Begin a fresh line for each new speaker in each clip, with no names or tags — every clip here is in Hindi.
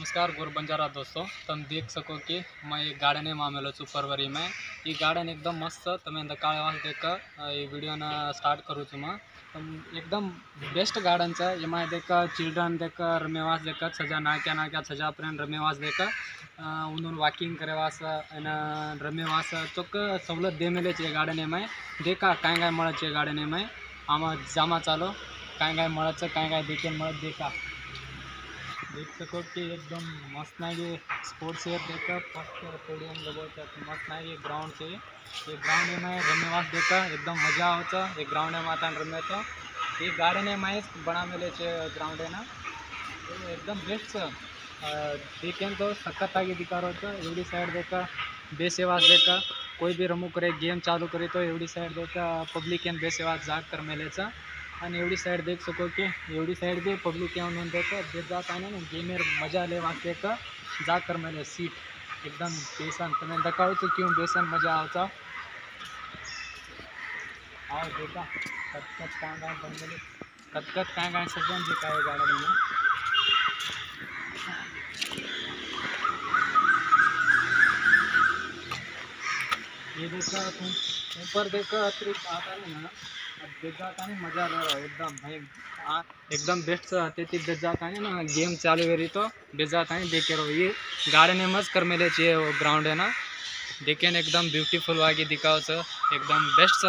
नमस्कार गुरु बंजारा दोस्तों, तुम देख सको कि मैं एक गार्डन में आमेलो छू फरवरी में। ये गार्डन एकदम मस्त तमें काळेवास देख ये वीडियो ना स्टार्ट करूँ छू मैं। तुम एकदम बेस्ट गार्डन छ। ये देख चिल्ड्रन देख रमेवास देख सजा नाक्या नाक्या सजा प्रेन रमेवास देख उन वॉकिंग करेवास रमेवास चोक सवलत दे मेले छे गार्डन में। देखा काय काय मळे छे गार्डन में आमा जामा चालो काय काय मळे छे काय काय देखे मळे देखा देख सको कि एकदम मस्त नागे स्पोर्ट्स वेयर देखा फर्स्ट स्टेडियम लगो मस्त नागे ग्राउंड से ये ग्राउंड में रमेवास देखा एकदम मजा आवता। ये ग्राउंड में माता रमे तो ये गार्डन में बना मेले ग्राउंड है ना एकदम बेस्ट देखें तो सखत आगे दिखा रहा एवढी साइड देखा बेसेवास देखा कोई भी रमू करे गेम चालू करे तो एवढी साइड देखा पब्लिक एन बेसेवास जाग कर मेलेचा आणि एवढी साइड देख सको कि एवढी साइड भी पब्लिक येऊन देखो जात आहे ना गेमेर मजा ले वास्ते का जा कर मेले सीट एकदम बेसन तमें दखाओ तो क्यों बेसन मजा आवता। आओ देखा कतकत काय काय बन मेले कतकत काय काय सजन देखा है गार्डन में। ये देखा तुम ऊपर देखा अतिरिक्त आता है ना जाता नहीं मजा ले रहा एकदम भाई एकदम बेस्ट ते जाता है ना गेम चालू करी तो बेजाता है देखे रहो। ये गार्डन में मस्त कर मेले चाहिए वो ग्राउंड है ना देखे एकदम ब्यूटीफुल वागी दिखाओ एकदम बेस्ट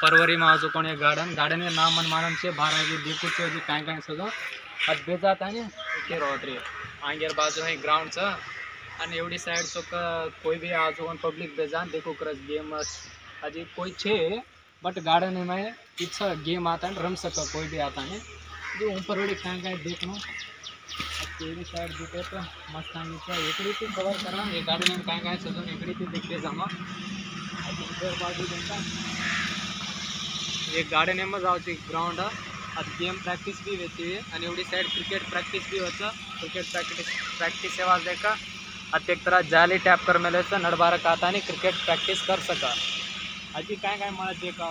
फरवरी में आज कोण गार्डन गार्डन में नाम मन मानम से बाहर आगे देखो काय काय सगळं आज बेजाता है देखे रहो रे आंगेर बाजू है ग्राउंड च आणि एवढी साइड सो कोई भी आज पब्लिक बेजान देखो क्रस गेम अजी कोई छे बट गार्डन में इच्छा गेम आता है रम सका कोई भी आता है जो ऊपर वाली काय काय देखना तेरी साइड दिखे तो मस्त एक रीति कवर करा ये गार्डन में काय काय सजून एक रीति देखते जामा इधर बाजू देखा ये गार्डन में जाओ ग्राउंड आज गेम प्रैक्टिस भी होती है और एवढी साइड क्रिकेट प्रैक्टिस भी होता क्रिकेट प्रैक्टिस सेवा देखा आता एक तरह जाली टैप कर मेले नडबारक आता नहीं क्रिकेट प्रैक्टिस कर सका अजी काय काय मला देखा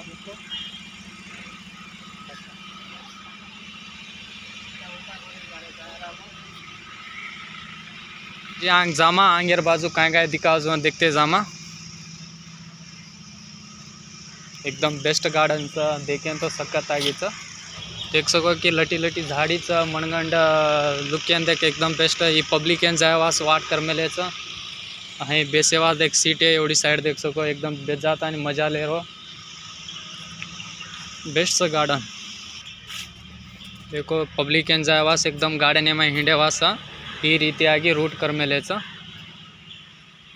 जी आंग जामा आंगेर बाजू काय काय दिखाओ देखते जामा एकदम बेस्ट गार्डन देखें तो सखत आगीच देख सको कि लटी लटी झाड़ीच मनगंड लुक्यान देख एकदम बेस्ट ही पब्लिक एन जायवास वाट कर मेलेच अहीं बेसेवास देख सीट है एवढी साइड देख सको एकदम बेजात आणि मजा ले रो बेस्ट गार्डन देखो पब्लिक एन जायवास एकदम गार्डन में हिंडेवास ही रीतियागी रूट कर मेलेच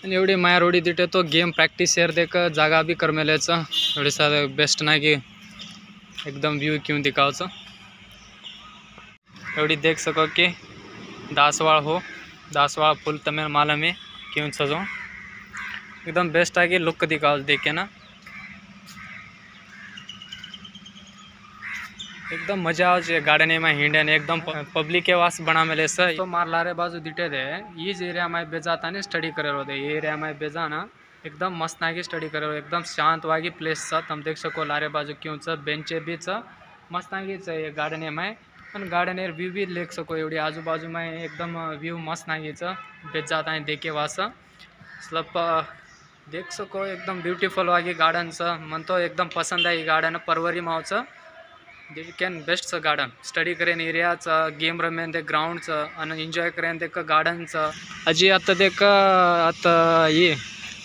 एवढी माया रोडी दिटे तो गेम प्रैक्टिस यार देख जागा भी कर मेलेच एवढी सारे बेस्ट ना कि एकदम व्यू क्यों दिखाओ एवढी देख सको कि दासवाड़ फुल तमें माला में क्यों सजो एकदम बेस्ट आगे लुक दिखाओ देखे ना एकदम मजा आओ गार्डन में हिंडन एकदम पब्लिक के वास बना मेले सर तो मार लारे बाजू दिटे दे इस एरिया में बेजाता ने स्टडी करे रो दे ये एरिया में बेजाना एकदम मस्त नागी स्टडी करे एकदम शांतವಾಗಿ प्लेस तुम देख सको लारे बाजू क्यों बेंचे भी मस्त नागी ये गार्डन में गार्डन व्यू भी देख सको एवढी आजू बाजू में एकदम व्यू मस्त नागी बेजाता है देखे वास स्लप देख सको एकदम ब्यूटीफुल वागी गार्डन मन तो एकदम पसंद है ये गार्डन फरवरी में आवच कैन बेस्ट गार्डन स्टडी करें एरिया गेम रमेन देख ग्राउंड एंजॉय करें देख गार्डन अजी आता देख आता ये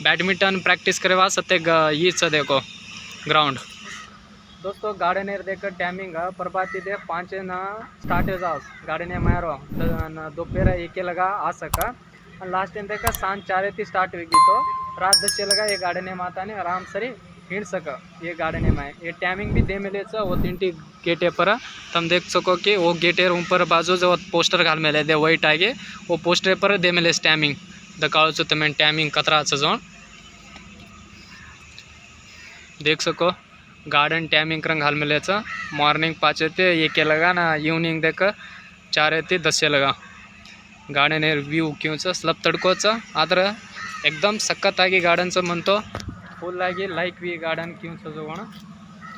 बैडमिंटन प्रैक्टिस करे वास ये देखो ग्राउंड दोस्तों गार्डन देख टाइमिंग प्रभाती दे 5 ना स्टार्ट है गार्डन मारो दोपहर 1 लगा आ सका लास्ट टाइम देखा सांझ 4 स्टार्ट होगी तो रात 10 लगा ये गार्डन में आता नहीं आराम से हिंड सका ये गार्डन में ये टाइमिंग भी दे मिले वो 3 गेट पर तुम देख सको कि वो गेट ऊपर बाजू जो पोस्टर घाल मेले दे वाइट आगे वो पोस्टर पर दे मिले टाइमिंग दखाओ तमें टाइमिंग कतरा जो देख सको गार्डन टाइमिंग रंग हाल मिले मॉर्निंग 5 ते 1 लगा ना इवनिंग देख 4 ते 10 लगा गार्डन व्यू क्यों स्लब तड़कोच आದ್ರೆ एकदम सखत आगी गार्डन मन तो फुल आगी लाइक वी गार्डन क्यों सजोण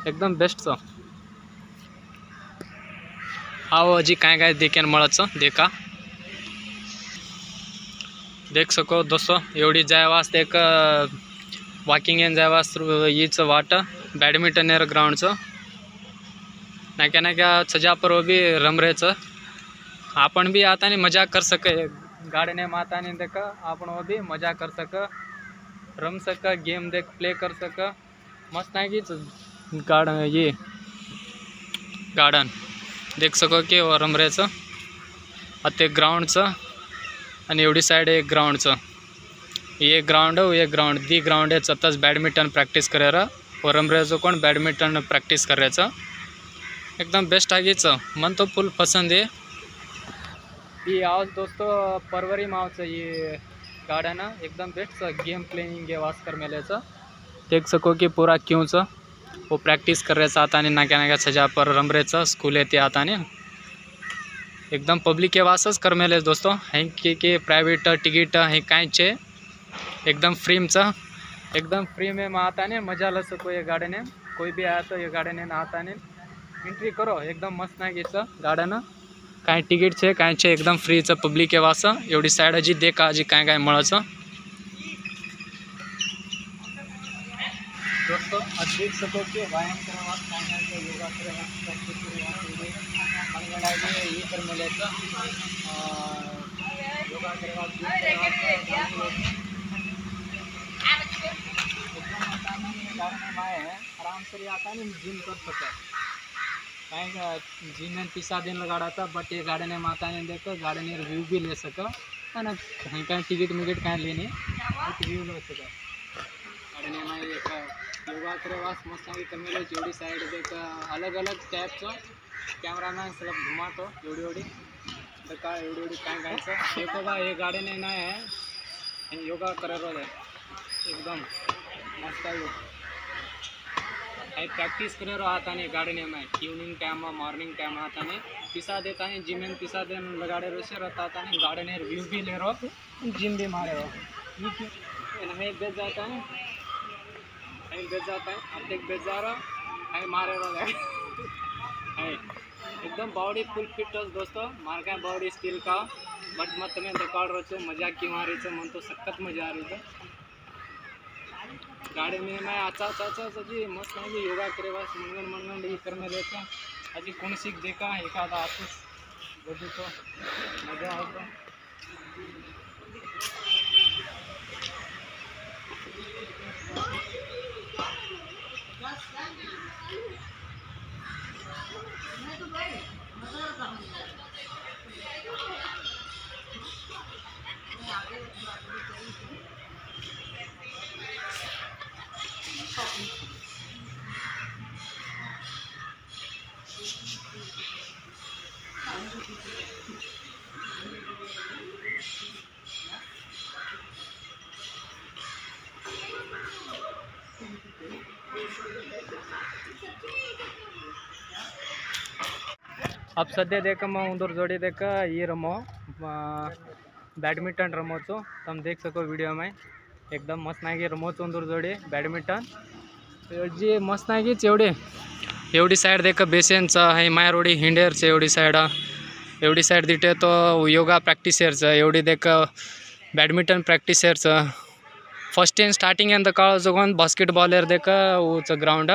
एकदम बेस्ट आओ अजी काय काय देखेन मळच देखा देख सको दोस्तों एवढी जायवास एक वॉकिंग एन जायवास हीच वाट बॅडमिंटन ग्राउंडचं नाक्या नाक्या सजापर भी रम रहे आपण भी आता नहीं मजा कर सके गाड़ी ने माता नहीं देख आपण वो भी मजा कर सक रम सक गेम देख प्ले कर सक मस्त नाही की गार्डन ये गार्डन देख सको की रम रहे ते ग्राउंडचं आणि एवढी साइड एक ग्राउंडचं ये ग्राउंड दी ग्राउंड आहे आताच बॅडमिंटन प्रॅक्टिस करायला व रमरेचं कोण बॅडमिंटन प्रॅक्टिस करायचं एकदम बेस्ट आगीचं मन तो फुल पसंद आहे ये आओ दोस्तों परवरी मावचं ये गार्डन एकदम बेस्ट गेम प्लेइंग है वास्कर मेलेचं देख सको कि पूरा क्योंचं वो प्रॅक्टिस करायचं आता आणि नाक्या नाक्या सजा पर रमरेचं स्कूल येते आता आणि एकदम पब्लिक के वासच कर मेले दोस्तों हैं कि प्राइवेट टिकीट है कांचे एकदम फ्री में आता ने मजा ल सको ये गार्डन है कोई भी आया तो ये गार्डन है आता ने एंट्री करो एकदम मस्त नाही गार्डन काय तिकीट छे कांचे एकदम फ्रीचं पब्लिक के वास एवढी साइड अजी देखा अजी काय काय मळचं दोस्तों आज देख सको कि व्यायाम करवा योगा करवा ये कर मिलेगा योगा करवा आराम से आता नहीं जिम कर सकता कहीं जिम में पिसा दिन लगाड़ा था बट ये गार्डन में माता ने देखो गार्डन में व्यू भी ले सका है ना कहीं कहीं टिकट मिकट कहीं लेने व्यू ले सका गार्डन में योगा करे वास मस्त कमी जोड़ी साइड देख अलग अलग टाइप कैमरामैन सब घुमा तो एवढी देखा एवढी काय देखो बा ये गार्डन है ना है योगा करे रोज एकदम मस्त है प्रैक्टिस करे रहो आता नहीं गार्डन में इवनिंग टाइम मॉर्निंग टाइम आता नहीं पिसा देता नहीं जिम में पिसा दे लगाड़े रोसे रहता आता नहीं गार्डन में व्यू भी ले रहो जिम भी मारे रहो है बेच जाता है कहीं बेच जाता है अर्धेक बेच जा रहा कहीं मारे रहो है एकदम बॉडी फुल फिट हो दोस्तों मार का बॉडी स्टील का बट मत में दिखाड़ रहो मजा की मारी मन तो सख्त मजा आ रही है गाड़ी में मैं अच्छा जी मस्त नहीं योगा करे बस मनगंड ये कर में देखा अजी कौन सीख देखा एक आधा आसुस बदू तो मजा आता अब सध्या देख मैं उंदर जोड़ी देख ये रमो बैडमिंटन रमोचो तुम देख सको वीडियो में एकदम मस्त नागी रमोचो उंदर जोड़ी बैडमिंटन जी मस्त नागीच एवढी साइड देख बेसेनचं है माया रोडी हिंडेरचं एवढी साइड दिटे तो योगा प्रॅक्टिसरचं एवढी देख बैडमिंटन प्रॅक्टिसरचं फर्स्ट टाइम स्टार्टिंग एंड काळ जगोन बास्केटबॉलर देख ऊच ग्राउंड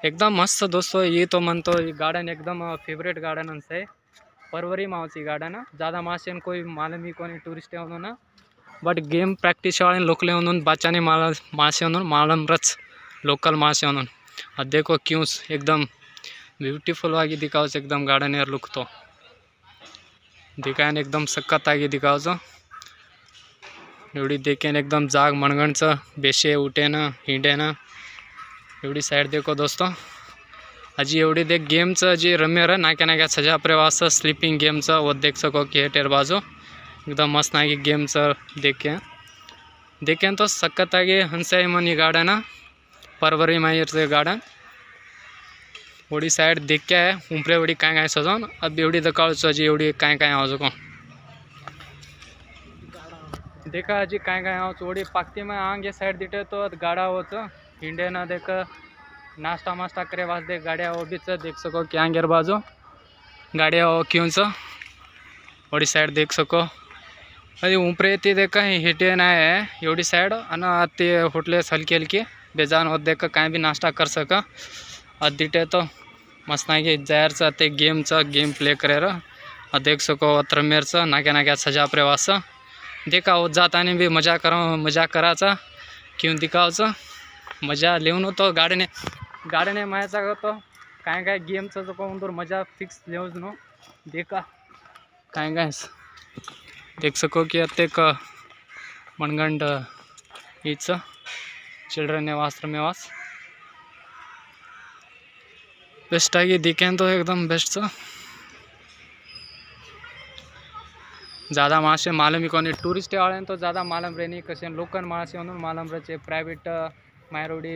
एकदम मस्त दोस्तों ये तो मन तो गार्डन एकदम फेवरेट गार्डन है परवरी मावची गार्डन ज़्यादा मासे कोई मालूम ही कोई टूरिस्ट है ना बट गेम प्रैक्टिस वाले लोकले बच्चा मासे मालूम रच लोकल मासे अब देखो क्यों एकदम ब्यूटीफुल आगे दिखाओ एकदम गार्डन यार लुक तो दिखाएन एकदम सख्त आगे दिखाओ एवढी देखेन एकदम जाग मनगणच बेसे उठेन हिंडेन एवढी साइड देखो दोस्तों अजी एवढी देख गेमचं अजी रम्य रहा नाक्या नाक्या सजा प्रवास स्लीपिंग गेमचं वो देख सको कि हेटेर बाजू एकदम मस्त नागी गेमचं देखें तो सख्त आगे हंसाई मनी गार्डन परवरी मायर से गार्डन ओडी साइड देख के है ऊपरे ओडी काय सजाऊन अब एवढी दकाळचं अजी एवढी काय आवाज को देखा अजी काय आवाज ओडी पाकती में आगे साइड दिटे तो गाड़ा होच इंडियन देख नाश्ता मास्ता करे वास देख गाड़िया वो भी देख सको कि आंगेर बाजू गाड़िया वो क्यों ओडी साइड देख सको अरे ऊपरे येते देख हिटे नाही एवढी साईड आणि ते होटलेस हलकी हलकी बेजान होत देख काय बी नाश्ता कर सक दिटे तो मस्तनागी जायरचं ते गेम प्ले करे देख सको रमेरचं नाक्या नाक्या सजा प्रवास देखा होत जाताना बी मजा करायचा क्यों दिखावचं मजा लिहून होतो गाडीने मायाचा होतो काय गेमचं जो कोण दूर मजा फिक्स लिहूच नो देखा काय देख सको की अत्येक मनगंड हीच चिल्ड्रन निवास रमेवास बेस्ट आगे दिखें तो एकदम बेस्ट ज़्यादा मासे मालूम ही कौन टूरिस्ट वाले तो ज़्यादा मालूम रहे नहीं कसे लोकल मासे उन्होंने मालूम रहे प्राइवेट मायरोडी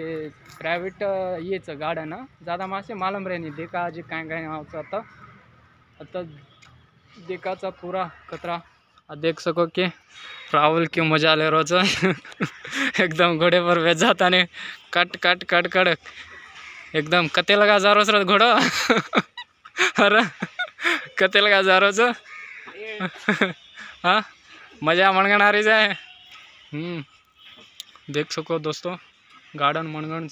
प्राइवेट येच गार्डन ज़्यादा मासे मालूम रहे नहीं देखा आज काय आता देखाचा पूरा कचरा देख सको कि ट्रैवल क्यों मजा ले रोज एकदम घोड़े पर बैठ जाता ने कट कट कट कट एकदम कते लगा जा रोज घोड़ा अरे कते लगा जा रोज हाँ मजा मनगण आ रही जाए देख सको दोस्तों गार्डन मनगण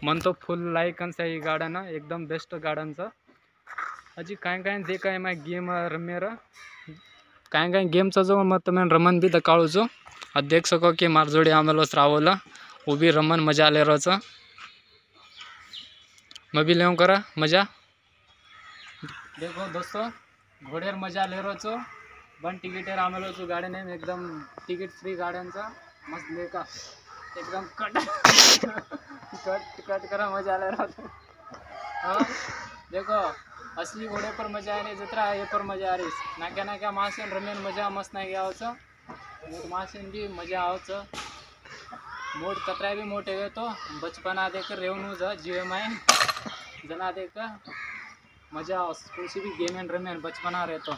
मन तो फुल लाइक ही गार्डन एकदम बेस्ट गार्डन अजी काय देखा है मैं गेम रमेर काय गेमचा जो मत मैं रमन भी दकाळूचो देख सको कि मार जोड़ी आमेलो रावला वो भी रमन मजा ले रहा मैं भी ले करा मजा देखो दोस्तों घोड़ेर मजा ले रहा बन टिकीटेर आमेलो छू गार्डन एकदम टिकीट फ्री गार्डन मस्त लेका एकदम कट कट कट करा मजा ले रहा हाँ देखो असली घोड़े पर मजा आहे जत्रा ये पर मजा आ रही नाक्या मासेन रमेन मजा मस्त नाही आवचं मोठ मासेन भी मजा आवचं मोठ कतरा भी मोठे गए तो बचपना देकर रेवनू जीवे माए जना देकर मजा कुछ भी गेम एंड रमेन बचपना रहे तो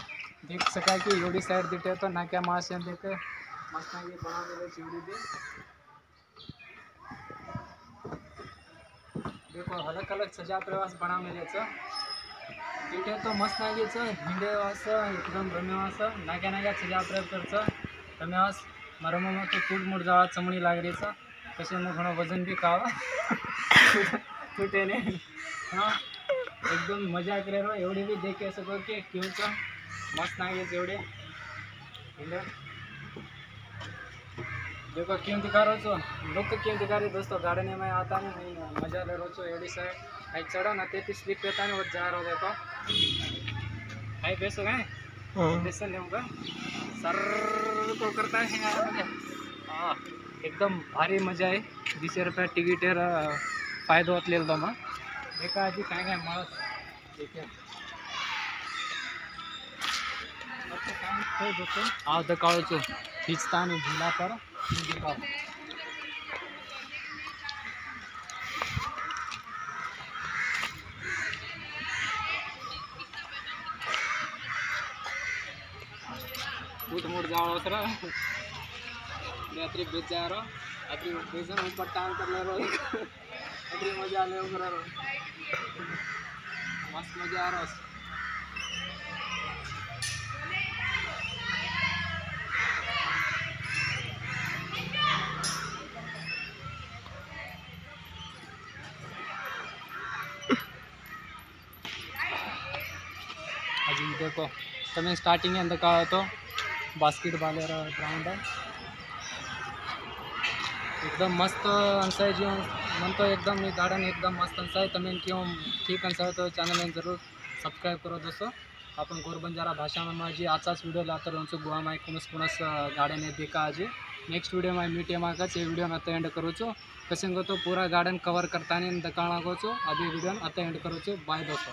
देख सका कि एवढी साइड दिखे तो नाक्या मासेन देख मस्त नाही बना दे चिवड़ी दे देखो अलग अलग सजा प्रवास बना मिले तिथे तो मस्त नागेच हिंडेवास एकदम रमेवास नाक्या सजा प्रवास रमेवास मरम तो तूट मुट जावा चमणी लागरीचा कसे मग घणं वजन भी खावा तुटेने हाँ एकदम मजा करे रो एवढी भी देखे सको कि क्यों मस्त नागेच एवढे हिंडे देखो क्यों दिखा रहा छो लोग क्यों दिखा रही दोस्तों गार्डन में आता नहीं मजा ले रहा छो एवढी साइड आई चढ़ो ना ते स्लिप पेता नहीं वो जा रहा देखो आई बेसो गए बेसन लेऊंगा सर तो करता है हाँ एकदम भारी मजा आहे 20 रुपये तिकीटेर फायदो असलेला तो मग देखा आजी काय मस्त देखिए दोस्तों आज दकाळो छो खींचता नहीं ढीला पर दिखाओ फूट मुट जाओ सर रात्रि बेच जा रहा रात्रि बेचन ऊपर टांग कर ले रहा रात्रि मजा ले रहा मस्त मजा आ रहा अभी देखो तमें स्टार्टिंग अंदर का तो बास्केटबॉल ग्राउंड है एकदम मस्त अनसाय जो म्हणतो एकदम गार्डन एकदम मस्त अनसाय तमें क्यों ठीक अनसाय तो चॅनल जरूर सब्सक्राइब करो दोस्तों आपण गोरबंजारा भाषा में जी आचाच वीडियो लाता रहूँ गोवा में कुणस गार्डन देखा आज नेक्स्ट वीडियो में मीट ये वीडियो में एंड करूँ कसे तो पूरा गार्डन कवर करता दकाणा अभी वीडियो एंड करूँ बाय दोस्तों।